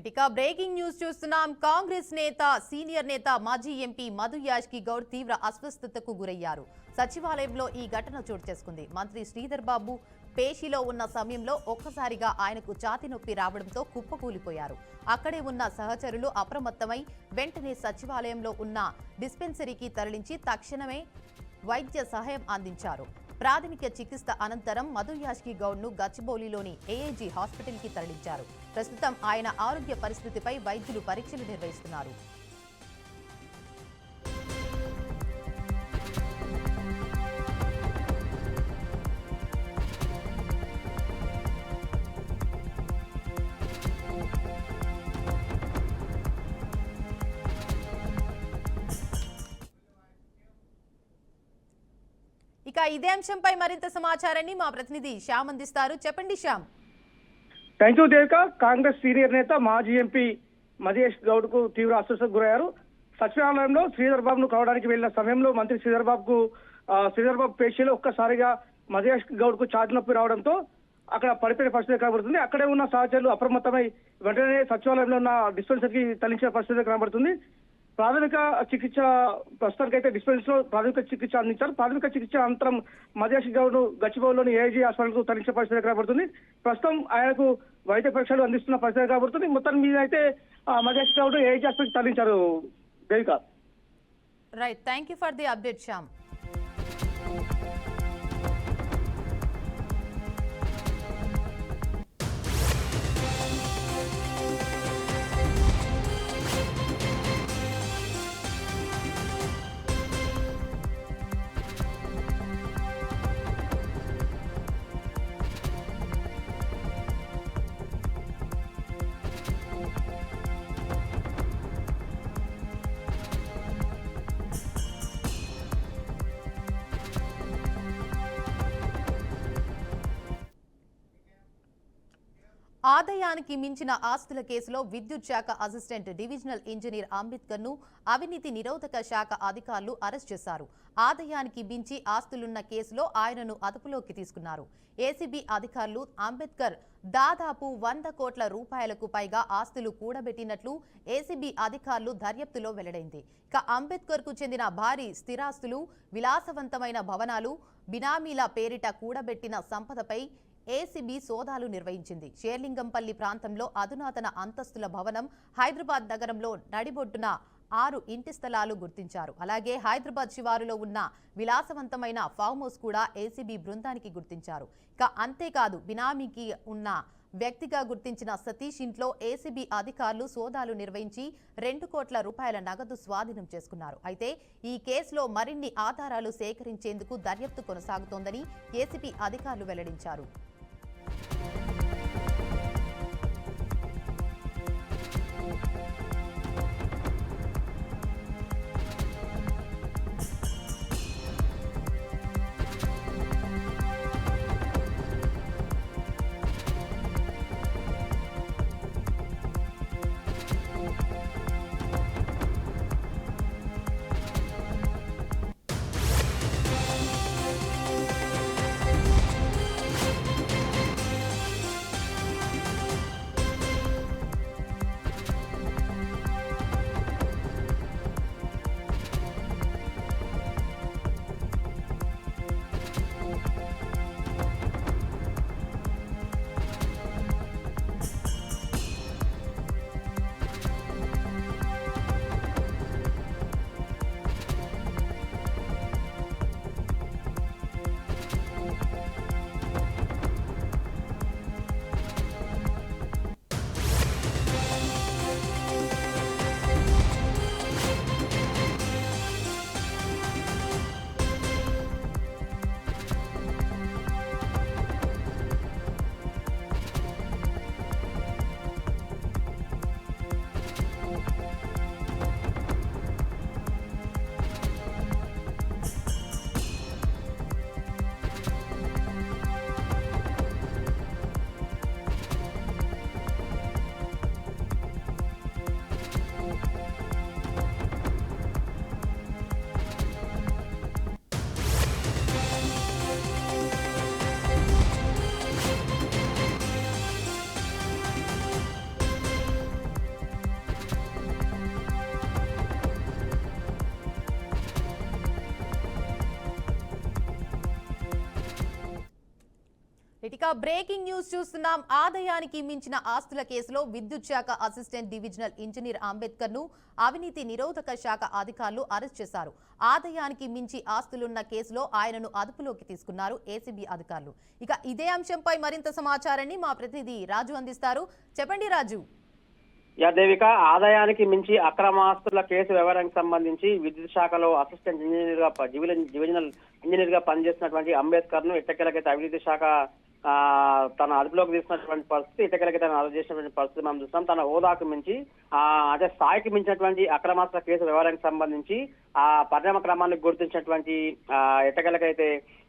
ఇక breaking news చూస్తున్నాం. కాంగ్రెస్ నేత సీనియర్ నేత మాజీ ఎంపీ మధు యాష్కి గౌడ్ తీవ్ర అస్వస్థతకు గురయ్యారు. సచివాలయంలో ఈ ఘటన చోటు చేసుకుంది. మంత్రి శ్రీధర్ బాబు పేషిలో ఉన్న సమయంలో ఒక్కసారిగా ఆయనకు ఛాతీ నొప్పి రావడంతో కుప్పకూలిపోయారు. అక్కడే ఉన్న సహచరులు అప్రమత్తమై వెంటనే సచివాలయంలో ఉన్న డిస్పెన్సరీకి తరలించి తక్షణమే వైద్య సహాయం అందించారు. ప్రాథమిక చికిత్స అనంతరం మధు యాష్కి గౌడ్ ను గచ్చిబౌలిలోని ఏఐజీ హాస్పిటల్ కి తరలించారు. ప్రస్తుతం ఆయన ఆరోగ్య పరిస్థితిపై వైద్యులు పరీక్షలు నిర్వహిస్తున్నారు. ఇక ఇదే అంశంపై మరింత సమాచారాన్ని మా ప్రతినిధి శ్యామ్ అందిస్తారు. చెప్పండి Shyam. Thank you Devika. Congress senior నేత మాజీ ఎంపీ మధేష్ గౌడ్ కు తీవ్ర అస్వస్థతకు గురయ్యారు. సచివాలయంలో శ్రీధర్ బాబును కలవడానికి వెళ్లిన సమయంలో మంత్రి శ్రీధర్ బాబు పేషీలో ఒక్కసారిగా మధేష్ గౌడ్ కు ఛాతీ నొప్పి రావడంతో అక్కడ పడిపోయిన పరిస్థితి కనబడుతుంది. అక్కడే ఉన్న సహచరులు అప్రమత్తమై వెంటనే సచివాలయంలో ఉన్న డిస్పెన్సరీకి తరలించిన పరిస్థితి కనబడుతుంది. ప్రాథమిక చికిత్స ప్రస్తుతానికైతే డిస్పెన్సరీ లో ప్రాథమిక చికిత్స అందించారు. ప్రాథమిక చికిత్స అనంతరం మధేష్ గౌడ్ ను గచ్చిబౌలిలోని ఏఐజీ హాస్పిటల్ కు తరలించే పరిస్థితి కనబడుతుంది. ప్రస్తుతం ఆయనకు వైద్య పరీక్షలు అందిస్తున్న పరిస్థితి కనబడుతుంది. మొత్తం మీద అయితే మధేష్ గౌడ్ ఏఐజీ హాస్పిటల్ తరలించారు. Devika. Right, thank you for the update Shyam. ఆదాయానికి మించిన ఆస్తుల కేసులో విద్యుత్ శాఖ అసిస్టెంట్ డివిజనల్ ఇంజనీర్ అంబేద్కర్ ను అవినీతి నిరోధక శాఖ అధికారులు అరెస్ట్ చేశారు. ఆదాయానికి మించి ఆస్తులున్న కేసులో ఆయనను అదుపులోకి తీసుకున్నారు. ఏసీబీ అధికారులు అంబేద్కర్ దాదాపు 100 కోట్ల రూపాయలకు పైగా ఆస్తులు కూడబెట్టినట్లు ఏసీబీ అధికారులు దర్యాప్తులో వెల్లడైంది. ఇక అంబేద్కర్ కు చెందిన భారీ స్థిరాస్తులు, విలాసవంతమైన భవనాలు, బినామీల పేరిట కూడబెట్టిన సంపదపై ఏసీబీ సోదాలు నిర్వహించింది. షేర్లింగంపల్లి ప్రాంతంలో అధునాతన అంతస్తుల భవనం, హైదరాబాద్ నగరంలో నడిబొడ్డున 6 ఇంటి స్థలాలు గుర్తించారు. అలాగే హైదరాబాద్ శివారులో ఉన్న విలాసవంతమైన ఫామ్ హౌస్ కూడా ఏసీబీ బృందానికి గుర్తించారు. ఇక అంతేకాదు, బినామీకి ఉన్న వ్యక్తిగా గుర్తించిన సతీష్ ఇంట్లో ఏసీబీ అధికారులు సోదాలు నిర్వహించి 2 కోట్ల రూపాయల నగదు స్వాధీనం చేసుకున్నారు. అయితే ఈ కేసులో మరిన్ని ఆధారాలు సేకరించేందుకు దర్యాప్తు కొనసాగుతోందని ఏసీబీ అధికారులు వెల్లడించారు. ఇక బ్రేకింగ్ న్యూస్ చూస్తున్నాం. ఆదాయానికి మించిన ఆస్తుల కేసులో విద్యుత్ శాఖ అసిస్టెంట్ డివిజనల్ ఇంజనీర్ అంబేద్కర్ ను అవినీతి నిరోధక శాఖ అధికారులు అరెస్ట్ చేశారు. ఆదాయానికి మించి ఆస్తులున్న కేసులో ఆయనను అదుపులోకి తీసుకున్నారు ఏసీబీ అధికారులు. ఇక ఇదే అంశంపై మరింత సమాచారాన్ని మా ప్రతినిధి రాజు అందిస్తారు. చెప్పండి రాజు. దేవిక, ఆదాయానికి మించి అక్రమాస్తుల కేసు వ్యవహారానికి సంబంధించి విద్యుత్ శాఖలో అసిస్టెంట్ ఇంజనీర్ గా డివిజనల్ ఇంజనీర్ గా పనిచేస్తున్నటువంటి అంబేద్కర్ ను ఎట్టకేలకైతే అవినీతి శాఖ తన అదుపులోకి తీసుకున్నటువంటి పరిస్థితి, ఎట్టకేలకి తను అరెస్ట్ చేసినటువంటి పరిస్థితి మనం చూస్తాం. తన హోదాకు మించి అదే స్థాయికి మించినటువంటి అక్రమాస్తుల కేసు వ్యవహారానికి సంబంధించి ఆ పరిణామ క్రమాన్ని గుర్తించినటువంటి ఎట్టకేలకైతే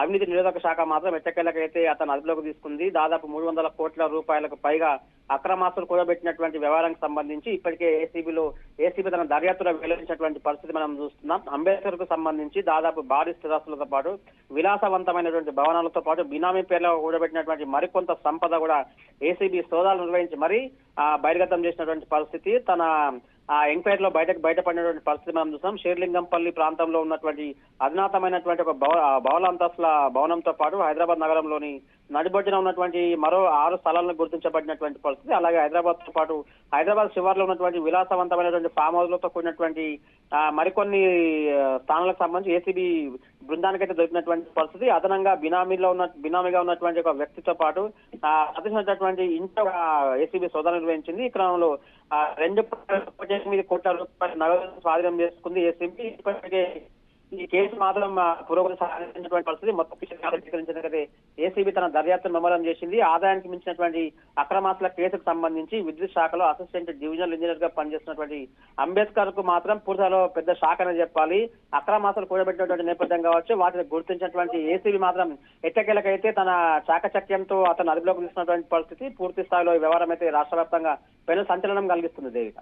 అవినీతి నిరోధక శాఖ మాత్రం ఎట్టకేలకైతే అతను అదుపులోకి తీసుకుంది. దాదాపు 300 కోట్ల రూపాయలకు పైగా అక్రమాస్తులు కూడబెట్టినటువంటి వ్యవహారానికి సంబంధించి ఇప్పటికే ఏసీబీ తన దర్యాప్తులో వెల్లడించినటువంటి పరిస్థితి మనం చూస్తున్నాం. అంబేద్కర్ కు సంబంధించి దాదాపు భారీ స్థిరాస్తులతో పాటు విలాసవంతమైనటువంటి భవనాలతో పాటు బినామీ పేర్లో కూడబెట్టినటువంటి మరికొంత సంపద కూడా ఏసీబీ సోదాలు నిర్వహించి మరీ బహిర్గతం చేసినటువంటి పరిస్థితి. తన ఎంక్వైరీలో బయటపడినటువంటి పరిస్థితి మనం చూసాం. షేర్లింగంపల్లి ప్రాంతంలో ఉన్నటువంటి అధునాతమైనటువంటి ఒక బహుళ అంతస్తుల భవనంతో పాటు హైదరాబాద్ నగరంలోని నడిబొడ్డున ఉన్నటువంటి మరో 6 స్థలాలను గుర్తించబడినటువంటి పరిస్థితి. అలాగే హైదరాబాద్ తో పాటు హైదరాబాద్ శివార్లో ఉన్నటువంటి విలాసవంతమైనటువంటి ఫామ్ హౌస్ లతో కూడినటువంటి మరికొన్ని స్థానాలకు సంబంధించి ఏసీబీ బృందానికైతే దొరికినటువంటి పరిస్థితి. అదనంగా బినామీగా ఉన్నటువంటి ఒక వ్యక్తితో పాటు అతిశినటువంటి ఇంట్లో ఏసీబీ సోదాలు నిర్వహించింది. ఈ క్రమంలో 2.8 కోట్ల రూపాయల నగదు స్వాధీనం చేసుకుంది ఏసీబీ. ఇప్పటికే ఈ కేసు మాత్రం పురోగతి సాధించినటువంటి పరిస్థితి. మొత్తం స్వీకరించినట్లయితే ఏసీబీ తన దర్యాప్తును ముమ్మరం చేసింది. ఆదాయానికి మించినటువంటి అక్రమాస్తుల కేసుకు సంబంధించి విద్యుత్ శాఖలో అసిస్టెంట్ డివిజనల్ ఇంజనీర్ గా పనిచేస్తున్నటువంటి అంబేద్కర్ కు మాత్రం పూర్తిలో పెద్ద శాఖ అని చెప్పాలి. అక్రమాస్తులు కూడబెట్టినటువంటి నేపథ్యం కావచ్చు, వాటిని గుర్తించినటువంటి ఏసీబీ మాత్రం ఎట్టకేలకైతే తన చాకచక్యంతో అతను అదుపులోకి తీసుకున్నటువంటి పరిస్థితి. పూర్తి స్థాయిలో ఈ వ్యవహారం అయితే రాష్ట్ర వ్యాప్తంగా పెను సంచలనం కలిగిస్తుంది. Devika,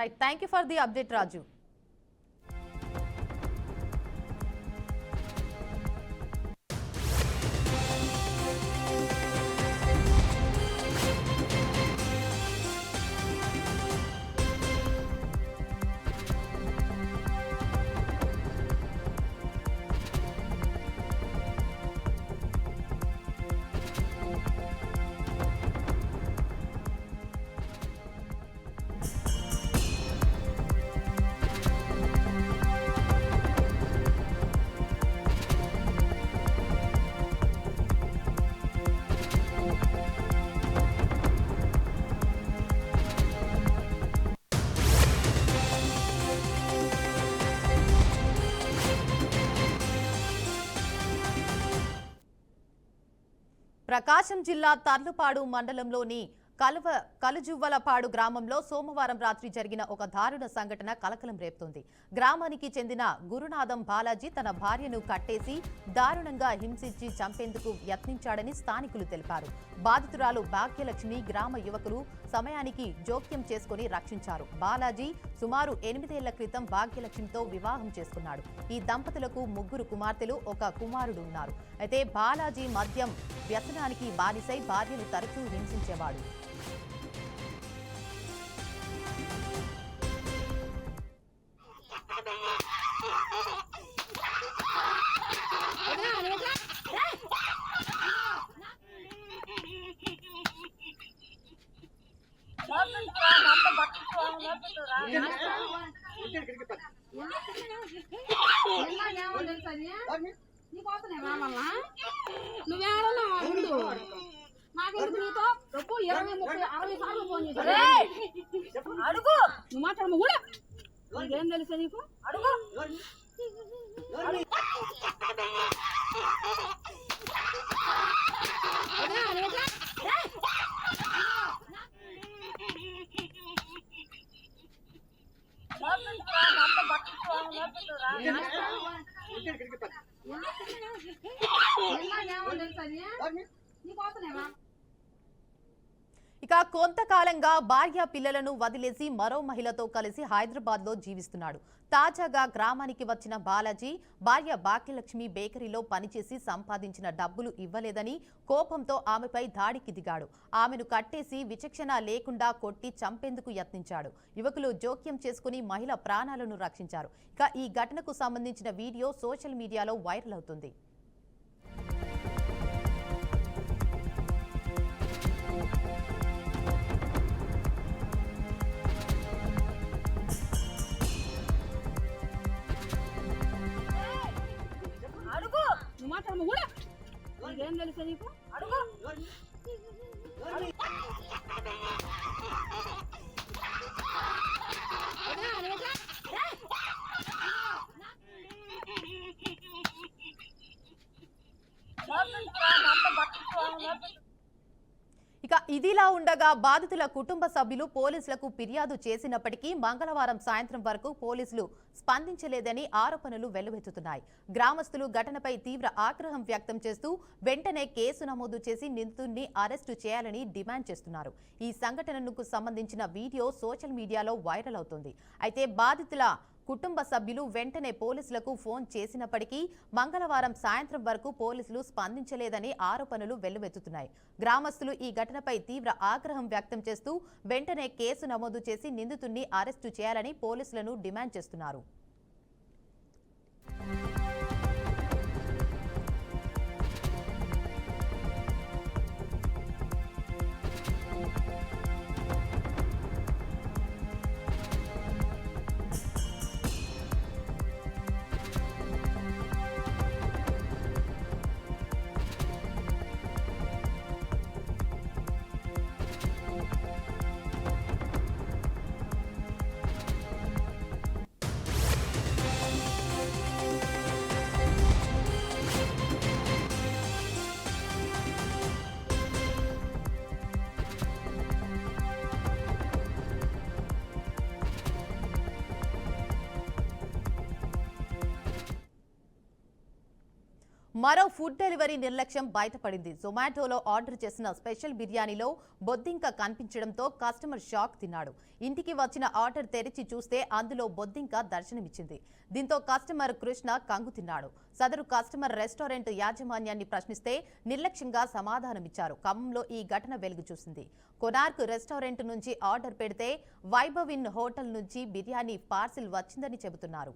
right, thank you for the update Raju. Prakasam జిల్లా తర్లుపాడు మండలంలోని కలుజువ్వలపాడు గ్రామంలో సోమవారం రాత్రి జరిగిన ఒక దారుణ సంఘటన కలకలం రేపుతోంది. గ్రామానికి చెందిన గురునాథం బాలాజీ తన భార్యను కట్టేసి దారుణంగా హింసించి చంపేందుకు యత్నించాడని స్థానికులు తెలిపారు. బాధితురాలు భాగ్యలక్ష్మి గ్రామ యువకులు సమయానికి జోక్యం చేసుకుని రక్షించారు. బాలాజీ సుమారు 8 ఏళ్ల క్రితం భాగ్యలక్ష్మితో వివాహం చేసుకున్నాడు. ఈ దంపతులకు 3 కుమార్తెలు, 1 కుమారుడు ఉన్నారు. అయితే బాలాజీ మద్యం వ్యసనానికి బానిసై భార్యను తరచూ హింసించేవాడు. నువ్వేమన్నా నాకు నీతో 20, 30, 60 సార్లు ఫోన్ చేశాను. అడుగు, నువ్వు మాట్లాడము కూడా నీకేం తెలుసా? నీకు అడుగు. ఇక కొంతకాలంగా భార్య పిల్లలను వదిలేసి మరో మహిళతో కలిసి హైదరాబాద్ లో జీవిస్తున్నాడు. తాజాగా గ్రామానికి వచ్చిన బాలాజీ భార్య భాగ్యలక్ష్మి బేకరీలో పనిచేసి సంపాదించిన డబ్బులు ఇవ్వలేదని కోపంతో ఆమెపై దాడికి దిగాడు. ఆమెను కట్టేసి విచక్షణ లేకుండా కొట్టి చంపేందుకు యత్నించాడు. యువకులు జోక్యం చేసుకుని మహిళ ప్రాణాలను రక్షించారు. ఇక ఈ ఘటనకు సంబంధించిన వీడియో సోషల్ మీడియాలో వైరల్ అవుతుంది. తెలుసా నీకు? అడుగు. ఇక ఇదిలా ఉండగా బాధితుల కుటుంబ సభ్యులు పోలీసులకు ఫిర్యాదు చేసినప్పటికీ మంగళవారం సాయంత్రం వరకు పోలీసులు స్పందించలేదని ఆరోపణలు వెల్లువెత్తుతున్నాయి. గ్రామస్తులు ఘటనపై తీవ్ర ఆగ్రహం వ్యక్తం చేస్తూ వెంటనే కేసు నమోదు చేసి నిందితుడిని అరెస్టు చేయాలని డిమాండ్ చేస్తున్నారు. ఈ సంఘటనకు సంబంధించిన వీడియో సోషల్ మీడియాలో వైరల్ అవుతోంది. అయితే బాధితుల కుటుంబ సభ్యులు వెంటనే పోలీసులకు ఫోన్ చేసినప్పటికీ మంగళవారం సాయంత్రం వరకు పోలీసులు స్పందించలేదని ఆరోపణలు వెల్లువెత్తుతున్నాయి. గ్రామస్తులు ఈ ఘటనపై తీవ్ర ఆగ్రహం వ్యక్తం చేస్తూ వెంటనే కేసు నమోదు చేసి నిందితుడిని అరెస్టు చేయాలని పోలీసులను డిమాండ్ చేస్తున్నారు. మరో ఫుడ్ డెలివరీ నిర్లక్ష్యం బయటపడింది. జొమాటోలో ఆర్డర్ చేసిన స్పెషల్ బిర్యానీలో బొద్దింక కనిపించడంతో కస్టమర్ షాక్ తిన్నాడు. ఇంటికి వచ్చిన ఆర్డర్ తెరిచి చూస్తే అందులో బొద్దింక దర్శనమిచ్చింది. దీంతో కస్టమర్ కృష్ణ కంగు తిన్నాడు. సదరు కస్టమర్ రెస్టారెంట్ యాజమాన్యాన్ని ప్రశ్నిస్తే నిర్లక్ష్యంగా సమాధానమిచ్చారు. ఖమ్మంలో ఈ ఘటన వెలుగు చూసింది. కొనార్క్ రెస్టారెంట్ నుంచి ఆర్డర్ పెడితే వైభవ్ ఇన్ హోటల్ నుంచి బిర్యానీ పార్సిల్ వచ్చిందని చెబుతున్నారు.